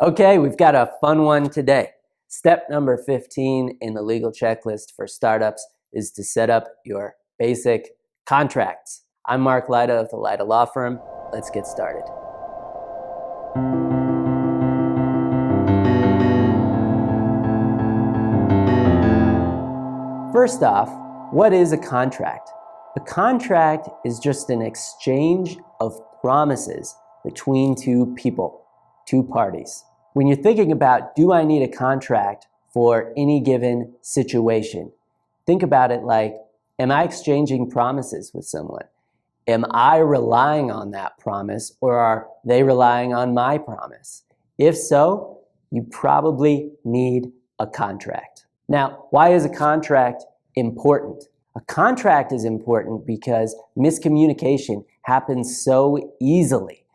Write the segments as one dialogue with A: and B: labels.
A: Okay, we've got a fun one today. Step number 15 in the legal checklist for startups is to set up your basic contracts. I'm Mark Lyda of the Lyda Law Firm. Let's get started. First off, what is a contract? A contract is just an exchange of promises between two people, two parties. When you're thinking about, do I need a contract for any given situation? Think about it like, am I exchanging promises with someone? Am I relying on that promise, or are they relying on my promise? If so, you probably need a contract. Now, why is a contract important? A contract is important because miscommunication happens so easily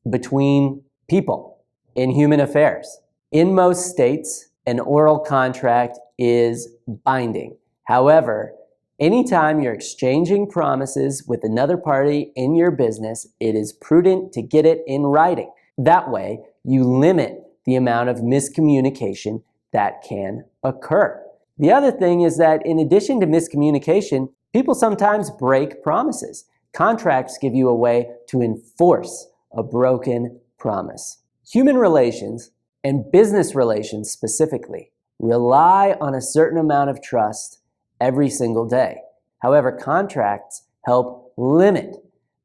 A: between people in human affairs. In most states, an oral contract is binding. However, anytime you're exchanging promises with another party in your business, it is prudent to get it in writing. That way, you limit the amount of miscommunication that can occur. The other thing is that in addition to miscommunication, people sometimes break promises. Contracts give you a way to enforce a broken promise. Human relations, and business relations specifically, rely on a certain amount of trust every single day. However, contracts help limit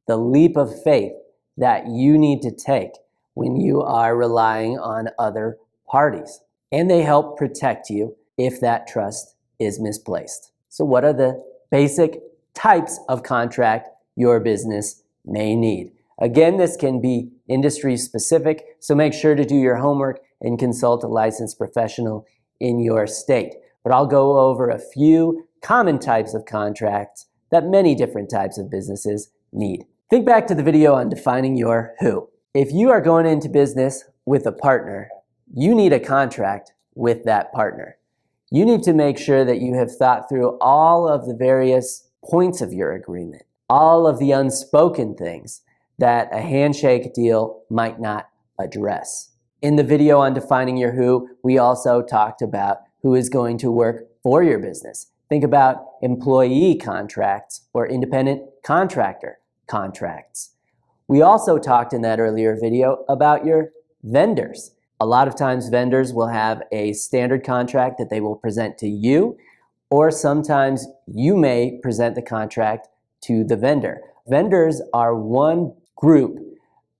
A: the leap of faith that you need to take when you are relying on other parties. And they help protect you if that trust is misplaced. So what are the basic types of contract your business may need? Again, this can be industry specific, so make sure to do your homework and consult a licensed professional in your state. But I'll go over a few common types of contracts that many different types of businesses need. Think back to the video on defining your who. If you are going into business with a partner, you need a contract with that partner. You need to make sure that you have thought through all of the various points of your agreement, all of the unspoken things that a handshake deal might not address. In the video on defining your who, we also talked about who is going to work for your business. Think about employee contracts or independent contractor contracts. We also talked in that earlier video about your vendors. A lot of times vendors will have a standard contract that they will present to you, or sometimes you may present the contract to the vendor. Vendors are one group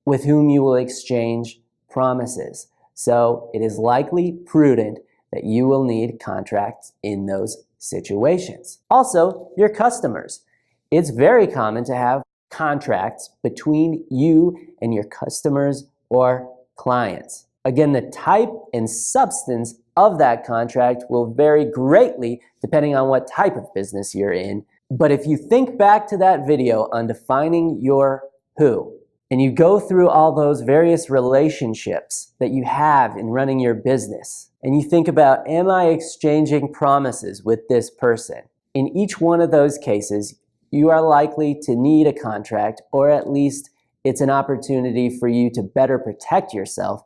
A: with whom you will exchange promises. So it is likely prudent that you will need contracts in those situations. Also, your customers. It's very common to have contracts between you and your customers or clients. Again, the type and substance of that contract will vary greatly depending on what type of business you're in. But if you think back to that video on defining your who, and you go through all those various relationships that you have in running your business, and you think about, am I exchanging promises with this person? In each one of those cases, you are likely to need a contract, or at least it's an opportunity for you to better protect yourself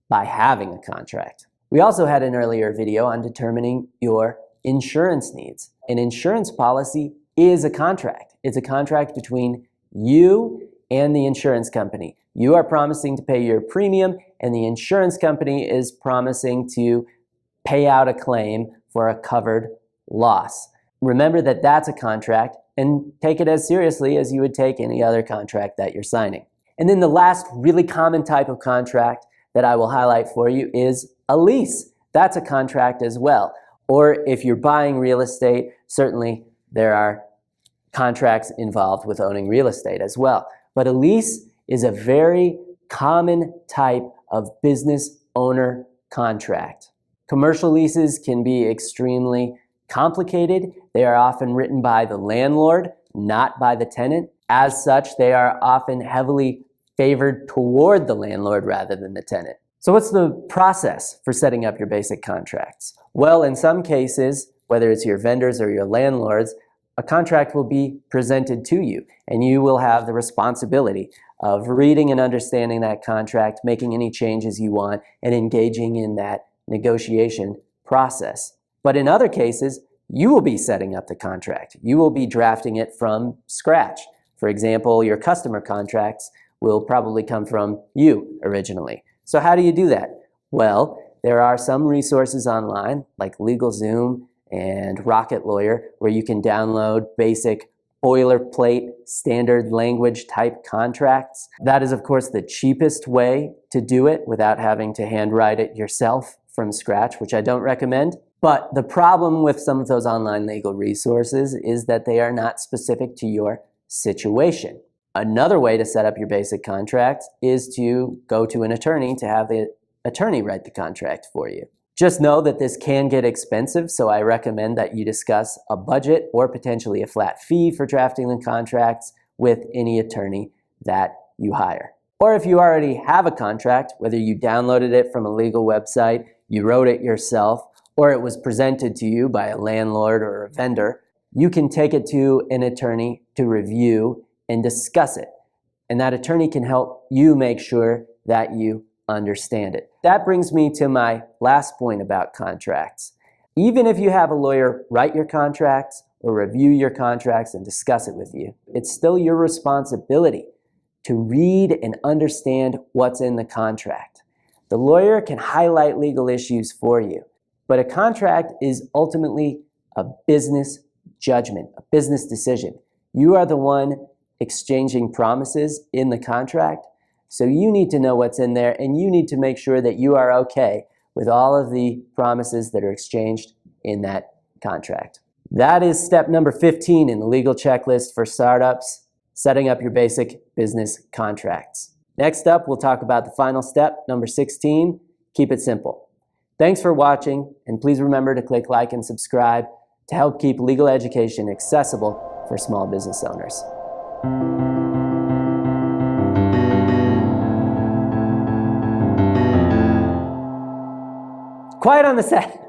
A: by having a contract. We also had an earlier video on determining your insurance needs. An insurance policy is a contract. It's a contract between you and the insurance company. You are promising to pay your premium, and the insurance company is promising to pay out a claim for a covered loss. Remember that that's a contract, and take it as seriously as you would take any other contract that you're signing. And then the last really common type of contract that I will highlight for you is a lease. That's a contract as well. Or if you're buying real estate, certainly there are contracts involved with owning real estate as well. But a lease is a very common type of business owner contract. Commercial leases can be extremely complicated. They are often written by the landlord, not by the tenant. As such, they are often heavily favored toward the landlord rather than the tenant. So what's the process for setting up your basic contracts? Well, in some cases, whether it's your vendors or your landlords, a contract will be presented to you, and you will have the responsibility of reading and understanding that contract, making any changes you want, and engaging in that negotiation process. But in other cases, you will be setting up the contract. You will be drafting it from scratch. For example, your customer contracts will probably come from you originally. So how do you do that? Well, there are some resources online like LegalZoom and Rocket Lawyer where you can download basic boilerplate standard language type contracts. That is, of course, the cheapest way to do it without having to handwrite it yourself from scratch, which I don't recommend. But the problem with some of those online legal resources is that they are not specific to your situation. Another way to set up your basic contracts is to go to an attorney to have the attorney write the contract for you. Just know that this can get expensive, so I recommend that you discuss a budget or potentially a flat fee for drafting the contracts with any attorney that you hire. Or if you already have a contract, whether you downloaded it from a legal website, you wrote it yourself, or it was presented to you by a landlord or a vendor, you can take it to an attorney to review and discuss it. And that attorney can help you make sure that you understand it. That brings me to my last point about contracts. Even if you have a lawyer write your contracts or review your contracts and discuss it with you, it's still your responsibility to read and understand what's in the contract. The lawyer can highlight legal issues for you, but a contract is ultimately a business judgment, a business decision. You are the one exchanging promises in the contract, so you need to know what's in there, and you need to make sure that you are okay with all of the promises that are exchanged in that contract. That is step number 15 in the legal checklist for startups, setting up your basic business contracts. Next up, we'll talk about the final step, number 16, keep it simple. Thanks for watching, and please remember to click like and subscribe to help keep legal education accessible for small business owners. Quiet on the set.